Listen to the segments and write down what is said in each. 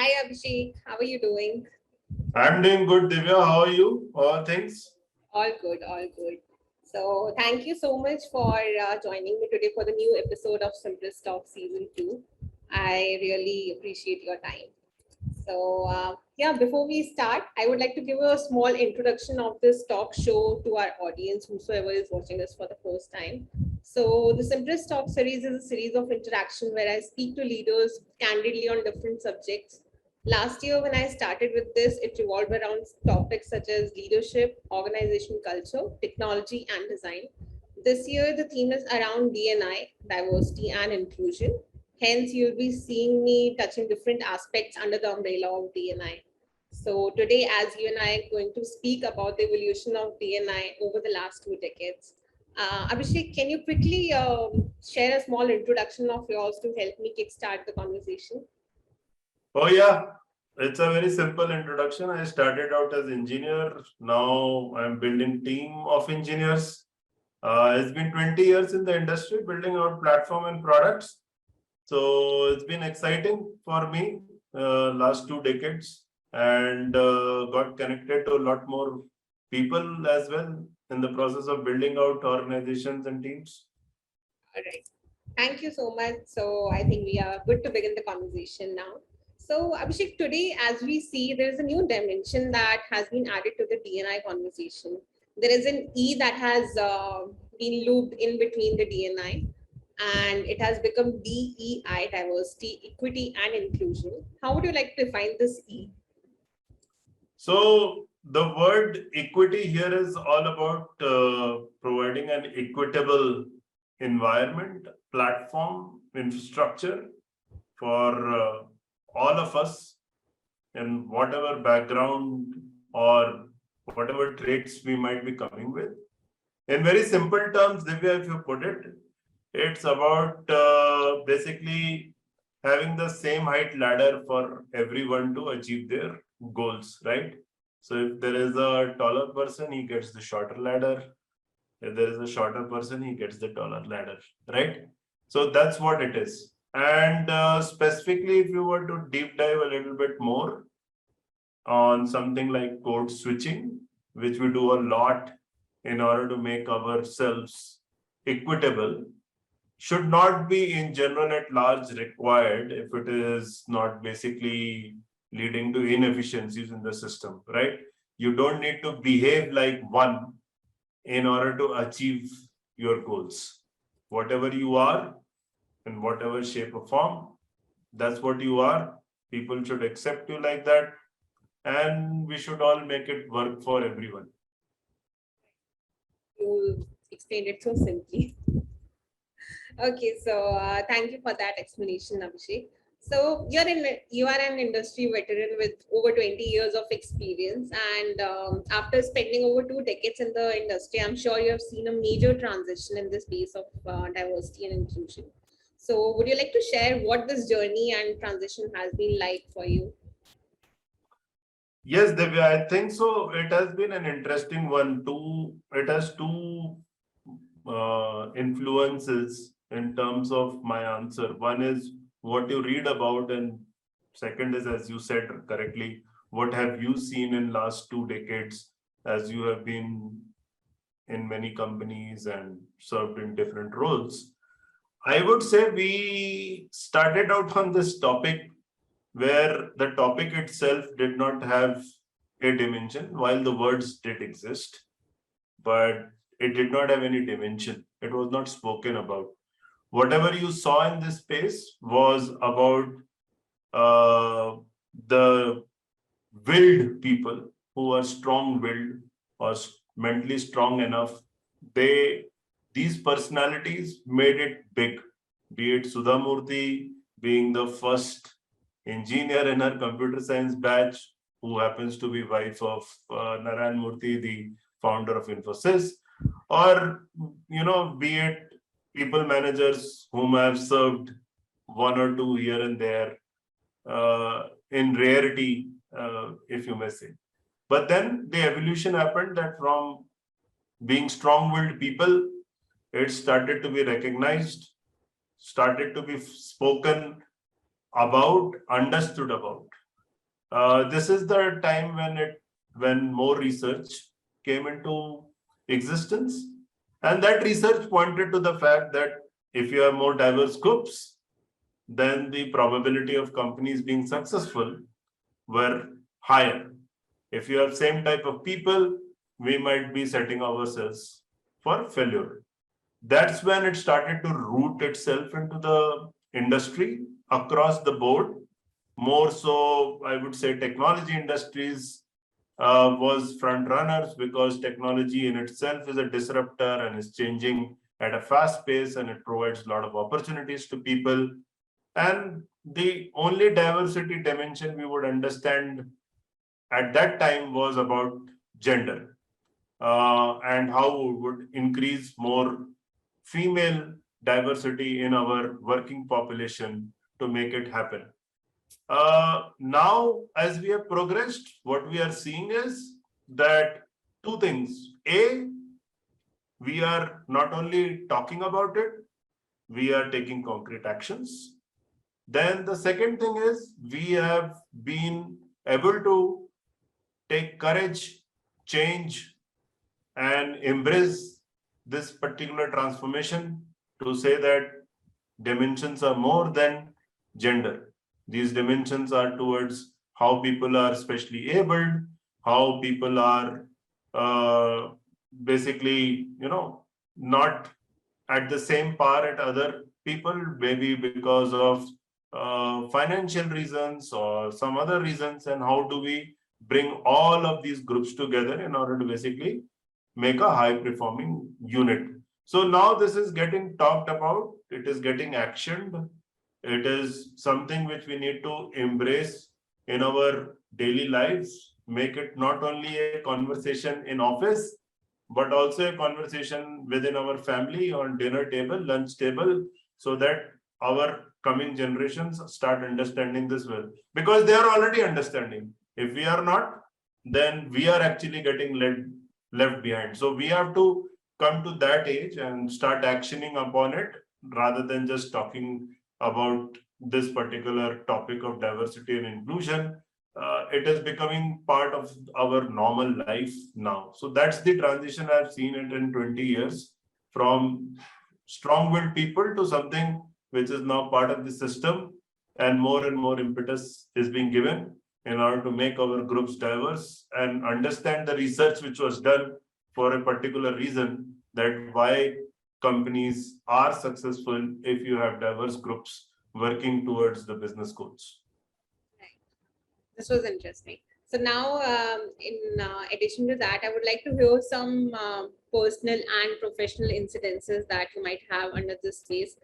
Hi Abhishek, how are you doing? I'm doing good, Divya. How are you? All things? All good, all good. So thank you so much for joining me today for the new episode of Cimpress Talks Season 2. I really appreciate your time. So before we start, I would like to give a small introduction of this talk show to our audience, whosoever is watching us for the first time. So the Cimpress Talk series is a series of interaction where I speak to leaders candidly on different subjects. Last year, when I started with this, it revolved around topics such as leadership, organization culture, technology, and design. This year, the theme is around D&I, diversity and inclusion. Hence, you'll be seeing me touching different aspects under the umbrella of D&I. So today, as you and I are going to speak about the evolution of D&I over the last 2 decades. Abhishek, can you quickly share a small introduction of yours to help me kickstart the conversation? Oh, yeah. It's a very simple introduction. I started out as engineer. Now I'm building team of engineers. It's been 20 years in the industry, building out platform and products. So it's been exciting for me last 2 decades and got connected to a lot more people as well in the process of building out organizations and teams. All right. Thank you so much. So I think we are good to begin the conversation now. So Abhishek, today, as we see, there is a new dimension that has been added to the DNI conversation. There is an E that has been looped in between the DNI, and it has become DEI, diversity, equity, and inclusion. How would you like to define this E? So the word equity here is all about providing an equitable environment, platform, infrastructure for all of us in whatever background or whatever traits we might be coming with. In very simple terms, Divya, if you put it, it's about basically having the same height ladder for everyone to achieve their goals, right? So if there is a taller person, he gets the shorter ladder. If there is a shorter person, he gets the taller ladder, right? So that's what it is. And specifically, if you were to deep dive a little bit more on something like code switching, which we do a lot in order to make ourselves equitable, should not be in general at large required if it is not basically leading to inefficiencies in the system, right? You don't need to behave like one in order to achieve your goals. Whatever you are, in whatever shape or form, that's what you are. People should accept you like that, and we should all make it work for everyone. You explained it so simply. Okay, so thank you for that explanation, Abhishek. So you are an industry veteran with over 20 years of experience, and after spending over 2 decades in the industry, I'm sure you have seen a major transition in the space of diversity and inclusion. So, would you like to share what this journey and transition has been like for you? Yes, Divya, I think so. It has been an interesting one. It has two influences in terms of my answer. One is what you read about, and second is, as you said correctly, what have you seen in last 2 decades as you have been in many companies and served in different roles. I would say we started out on this topic where the topic itself did not have a dimension, while the words did exist, but it did not have any dimension. It was not spoken about. Whatever you saw in this space was about uh, the willed people who are strong-willed or mentally strong enough. They These personalities made it big. Be it Sudha Murthy being the first engineer in her computer science batch, who happens to be wife of Narayan Murthy, the founder of Infosys, or be it people managers whom I have served one or two here and there in rarity, if you may say. But then the evolution happened that from being strong-willed people, it started to be recognized, started to be spoken about, understood about. This is the time when more research came into existence, and that research pointed to the fact that if you have more diverse groups, then the probability of companies being successful were higher. If you have same type of people, we might be setting ourselves for failure. That's when it started to root itself into the industry across the board. More so, I would say technology industries was front runners because technology in itself is a disruptor and is changing at a fast pace, and it provides a lot of opportunities to people. And the only diversity dimension we would understand at that time was about gender, and how we would increase more female diversity in our working population to make it happen. Now, as we have progressed, what we are seeing is that two things. A, we are not only talking about it, we are taking concrete actions. Then the second thing is we have been able to take courage, change, and embrace this particular transformation to say that dimensions are more than gender. These dimensions are towards how people are specially abled, how people are basically, not at the same par at other people, maybe because of financial reasons or some other reasons, and how do we bring all of these groups together in order to basically make a high performing unit. So now this is getting talked about, it is getting actioned, it is something which we need to embrace in our daily lives, make it not only a conversation in office, but also a conversation within our family on dinner table, lunch table, so that our coming generations start understanding this well, because they are already understanding. If we are not, then we are actually getting left behind. So we have to come to that age and start actioning upon it rather than just talking about this particular topic of diversity and inclusion. It is becoming part of our normal life now. So that's the transition I've seen it in 20 years, from strong-willed people to something which is now part of the system, and more impetus is being given in order to make our groups diverse and understand the research which was done for a particular reason, that why companies are successful if you have diverse groups working towards the business goals. Right. This was interesting. So now, in addition to that, I would like to hear some personal and professional incidences that you might have under this space,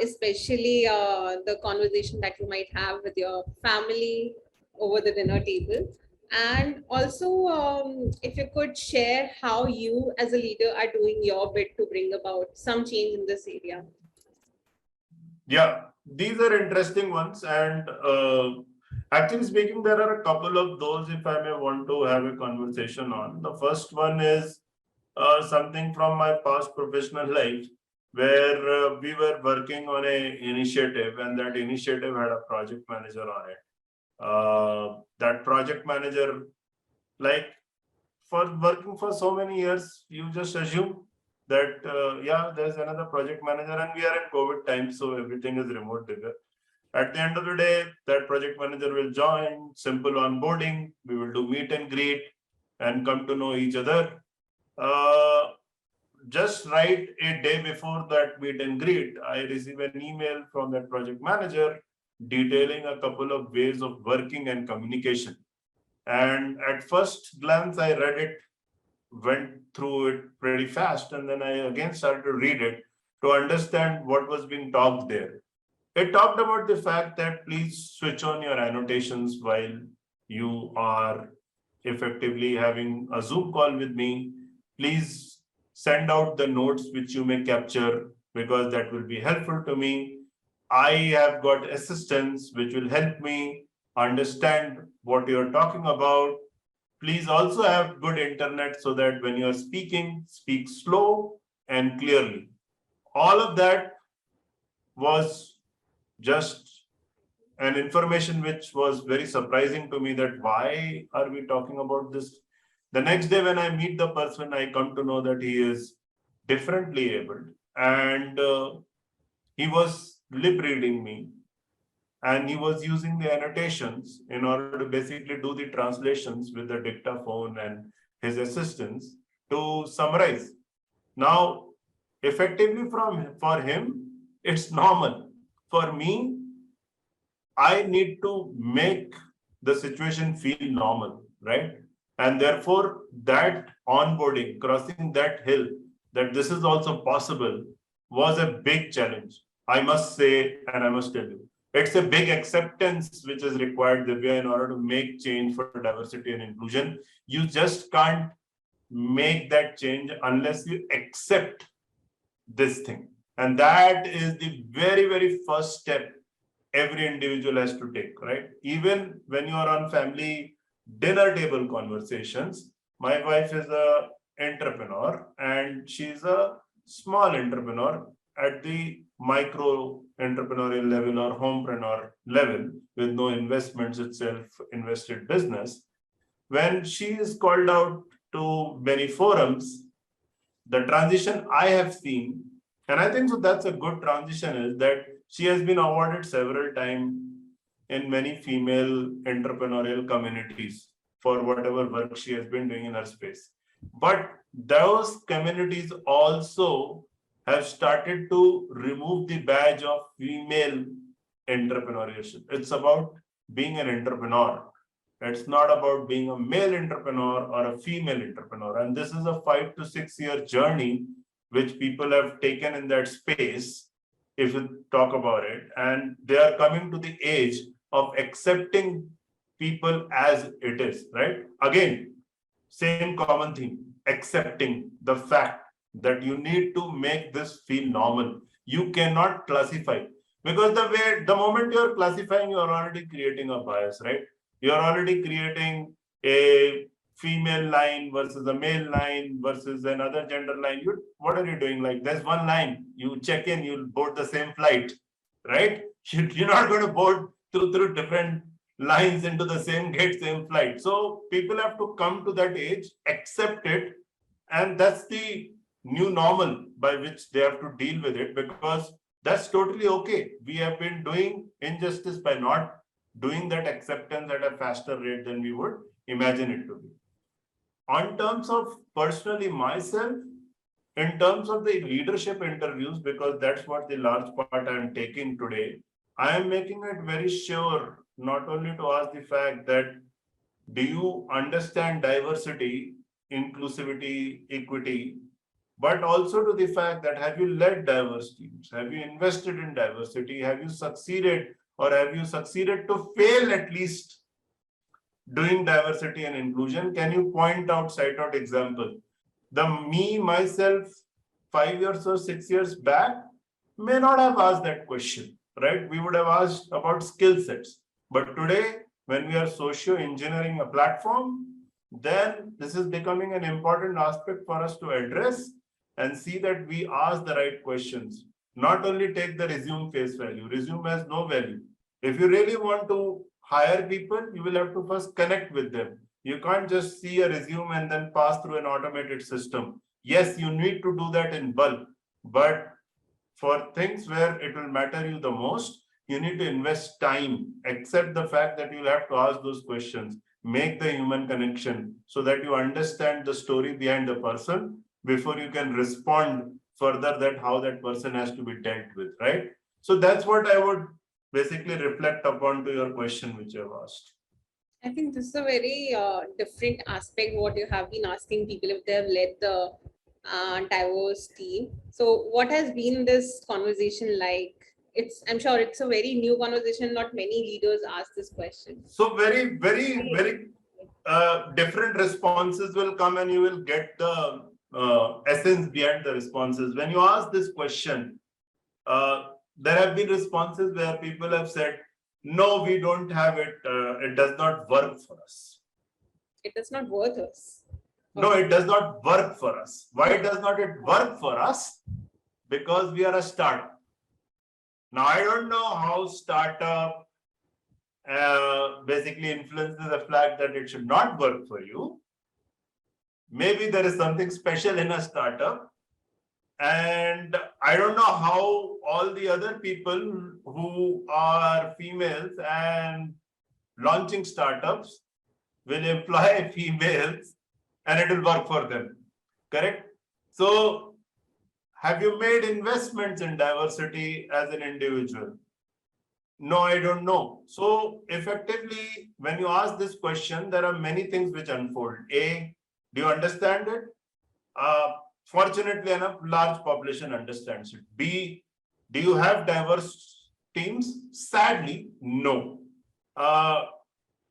especially the conversation that you might have with your family over the dinner table. And also, if you could share how you as a leader are doing your bit to bring about some change in this area. Yeah, these are interesting ones. And actually speaking, there are a couple of those, if I may want to have a conversation on. The first one is something from my past professional life, where we were working on an initiative, and that initiative had a project manager on it. That project manager, like, for working for so many years, you just assume that, yeah, there's another project manager, and we are in COVID time, so everything is remote bigger. At the end of the day, that project manager will join, simple onboarding, we will do meet and greet and come to know each other. Just right a day before that meet and greet, I receive an email from that project manager detailing a couple of ways of working and communication. And at first glance, I read it, went through it pretty fast, and then I again started to read it to understand what was being talked there. It talked about the fact that please switch on your annotations while you are effectively having a Zoom call with me. Please send out the notes which you may capture, because that will be helpful to me. I have got assistants which will help me understand what you're talking about. Please also have good internet so that when you're speaking, speak slow and clearly. All of that was just an information which was very surprising to me, that why are we talking about this? The next day when I meet the person, I come to know that he is differently abled, and he was lip reading me, and he was using the annotations in order to basically do the translations with the dictaphone and his assistants to summarize. Now, effectively for him, it's normal. For me, I need to make the situation feel normal, right? And therefore, that onboarding, crossing that hill, that this is also possible, was a big challenge. I must say, and I must tell you, it's a big acceptance which is required, Divya, in order to make change for diversity and inclusion. You just can't make that change unless you accept this thing. And that is the very, very first step every individual has to take, right? Even when you are on family dinner table conversations, my wife is a entrepreneur and she's a small entrepreneur at the micro entrepreneurial level or homepreneur level with no investments, itself invested business. When she is called out to many forums, the transition I have seen, and I think so that's a good transition, is that she has been awarded several times in many female entrepreneurial communities for whatever work she has been doing in her space. But those communities also have started to remove the badge of female entrepreneurship. It's about being an entrepreneur. It's not about being a male entrepreneur or a female entrepreneur. And this is a 5 to 6 year journey which people have taken in that space, if you talk about it. And they are coming to the age of accepting people as it is, right? Again, same common theme, accepting the fact that you need to make this feel normal. You cannot classify, because the moment you're classifying, you're already creating a bias, right? You're already creating a female line versus a male line versus another gender line. What are you doing? Like, there's one line, you check in, you'll board the same flight, right? You're not going to board through different lines into the same gate, same flight. So people have to come to that age, accept it, and that's the new normal by which they have to deal with it, because that's totally okay. We have been doing injustice by not doing that acceptance at a faster rate than we would imagine it to be. On terms of personally myself, in terms of the leadership interviews, because that's what the large part I am taking today, I am making it very sure not only to ask the fact that, do you understand diversity, inclusivity, equity, but also to the fact that, have you led diverse teams? Have you invested in diversity? Have you succeeded, or have you succeeded to fail at least doing diversity and inclusion? Can you point out, cite out example? Myself, 5 years or 6 years back, may not have asked that question, right? We would have asked about skill sets. But today, when we are socio-engineering a platform, then this is becoming an important aspect for us to address and see that we ask the right questions. Not only take the resume face value. Resume has no value. If you really want to hire people, you will have to first connect with them. You can't just see a resume and then pass through an automated system. Yes, you need to do that in bulk, but for things where it will matter you the most, you need to invest time, accept the fact that you'll have to ask those questions, make the human connection so that you understand the story behind the person before you can respond further that how that person has to be dealt with, right? So that's what I would basically reflect upon to your question which you have asked. I think this is a very different aspect what you have been asking people if they have led the diverse team. So what has been this conversation like? I'm sure it's a very new conversation. Not many leaders ask this question. So very, very, very different responses will come, and you will get the essence behind the responses. When you ask this question, there have been responses where people have said, no, we don't have it. It does not work for us. It does not work for us. No, it does not work for us. Why does not it work for us? Because we are a startup. Now, I don't know how startup basically influences the fact that it should not work for you. Maybe there is something special in a startup. And I don't know how all the other people who are females and launching startups will employ females and it will work for them. Correct? So, have you made investments in diversity as an individual? No, I don't know. So, effectively, when you ask this question, there are many things which unfold. A, do you understand it? Fortunately enough, large population understands it. B, do you have diverse teams? Sadly, no.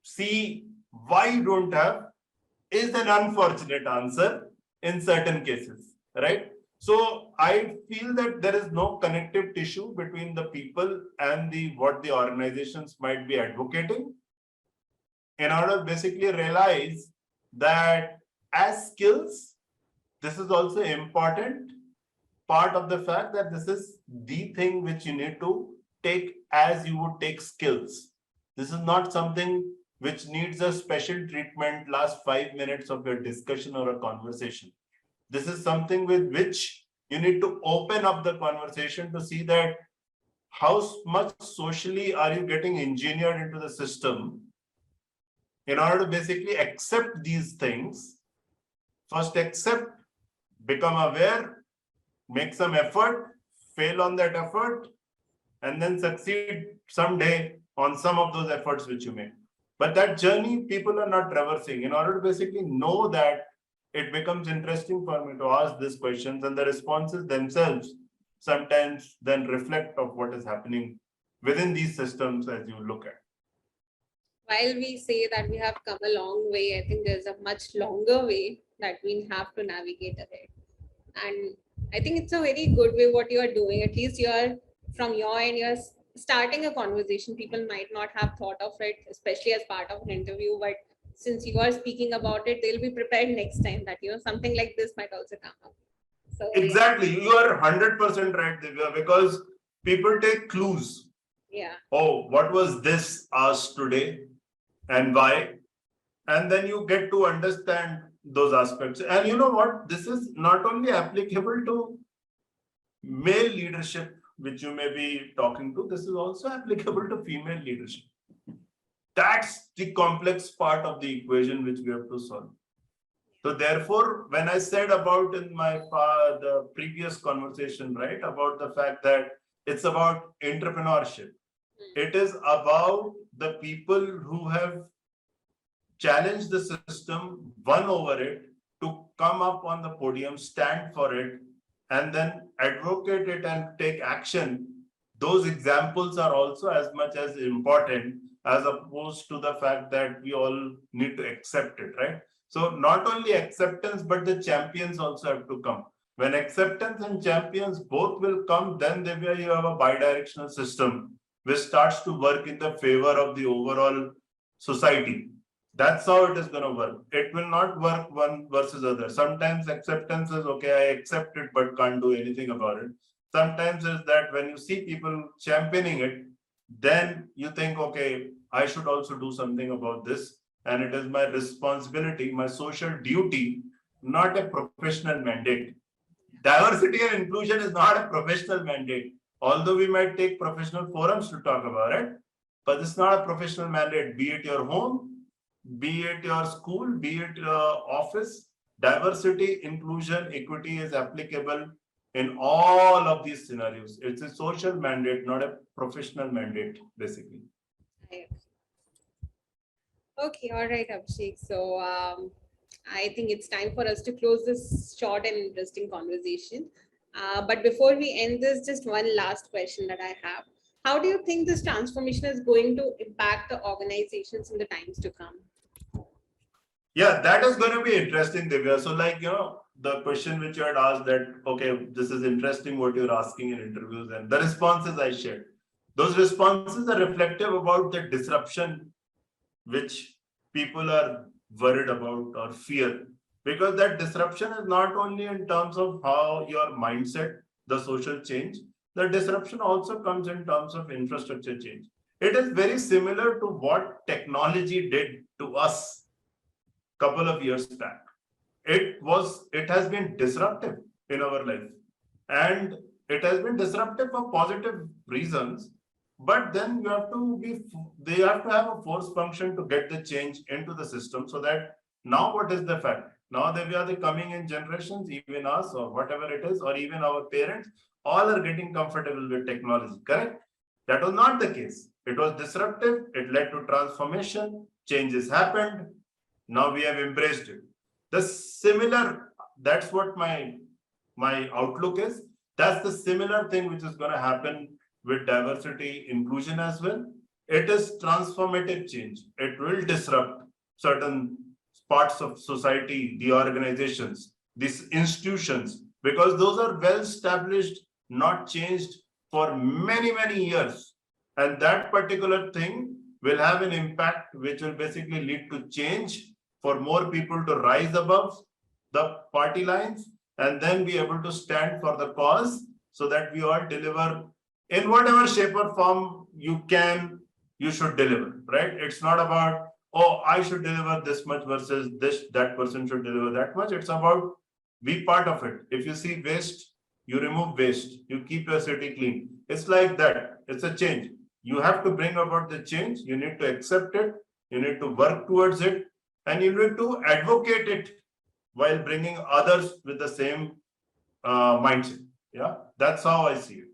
C, why you don't have is an unfortunate answer in certain cases, right? So I feel that there is no connective tissue between the people and what the organizations might be advocating in order to basically realize that as skills, this is also important part of the fact that this is the thing which you need to take as you would take skills. This is not something which needs a special treatment last 5 minutes of your discussion or a conversation. This is something with which you need to open up the conversation to see that how much socially are you getting engineered into the system in order to basically accept these things. First accept, become aware, make some effort, fail on that effort, and then succeed someday on some of those efforts which you make. But that journey, people are not traversing. In order to basically know that, it becomes interesting for me to ask these questions, and the responses themselves sometimes then reflect of what is happening within these systems as you look at. While we say that we have come a long way, I think there's a much longer way that we have to navigate ahead. And I think it's a very good way what you are doing. At least you're from your end, you're starting a conversation. People might not have thought of it, especially as part of an interview, but since you are speaking about it, they'll be prepared next time that, something like this might also come up. So exactly, you are 100% right, Divya, because people take clues. Yeah. Oh, what was this asked today and why? And then you get to understand those aspects. And you know what? This is not only applicable to male leadership, which you may be talking to, this is also applicable to female leadership. That's the complex part of the equation which we have to solve. So therefore, when I said about in my the previous conversation, right, about the fact that it's about entrepreneurship, it is about the people who have challenged the system, won over it, to come up on the podium, stand for it, and then advocate it and take action. Those examples are also as much as important as opposed to the fact that we all need to accept it, right? So not only acceptance, but the champions also have to come. When acceptance and champions both will come, then you have a bidirectional system which starts to work in the favor of the overall society. That's how it is going to work. It will not work one versus other. Sometimes acceptance is okay, I accept it, but can't do anything about it. Sometimes is that when you see people championing it, then you think, okay, I should also do something about this. And it is my responsibility, my social duty, not a professional mandate. Diversity and inclusion is not a professional mandate. Although we might take professional forums to talk about it, but it's not a professional mandate, be it your home, be it your school, be it your office. Diversity, inclusion, equity is applicable in all of these scenarios. It's a social mandate, not a professional mandate, basically. Okay, all right, Abhishek. So I think it's time for us to close this short and interesting conversation. But before we end this, just one last question that I have. How do you think this transformation is going to impact the organizations in the times to come? Yeah, that is going to be interesting, Divya. So like, the question which you had asked that, okay, this is interesting what you're asking in interviews, and the responses I shared. Those responses are reflective about the disruption which people are worried about or fear. Because that disruption is not only in terms of how your mindset, the social change, the disruption also comes in terms of infrastructure change. It is very similar to what technology did to us a couple of years back. It has been disruptive in our life, and it has been disruptive for positive reasons. But then they have to have a force function to get the change into the system, so that now what is the fact? Now that we are the coming in generations, even us or whatever it is, or even our parents, all are getting comfortable with technology, correct? That was not the case. It was disruptive, it led to transformation, changes happened. Now we have embraced it. The similar, that's what my outlook is. That's the similar thing which is going to happen with diversity inclusion as well. It is transformative change. It will disrupt certain parts of society, the organizations, these institutions, because those are well established, not changed for many, many years. And that particular thing will have an impact which will basically lead to change, for more people to rise above the party lines and then be able to stand for the cause, so that we all deliver in whatever shape or form you should deliver, right? It's not about, oh, I should deliver this much versus that person should deliver that much. It's about be part of it. If you see waste, you remove waste, you keep your city clean. It's like that. It's a change. You have to bring about the change. You need to accept it. You need to work towards it. And you need to advocate it while bringing others with the same mindset. Yeah, that's how I see it.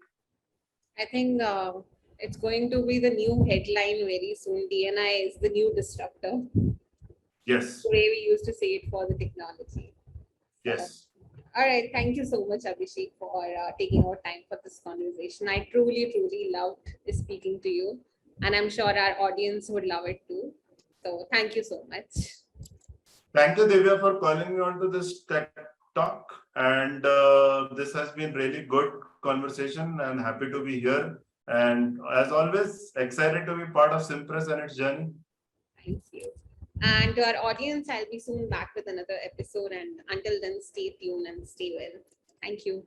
I think it's going to be the new headline very soon. DNI is the new disruptor. Yes. The way we used to say it for the technology. Yes. All right. Thank you so much, Abhishek, for taking our time for this conversation. I truly, truly loved speaking to you. And I'm sure our audience would love it too. So thank you so much. Thank you, Divya, for calling me onto this tech talk. And this has been really good conversation, and happy to be here. And as always, excited to be part of Cimpress and its journey. Thank you. And to our audience, I'll be soon back with another episode. And until then, stay tuned and stay well. Thank you.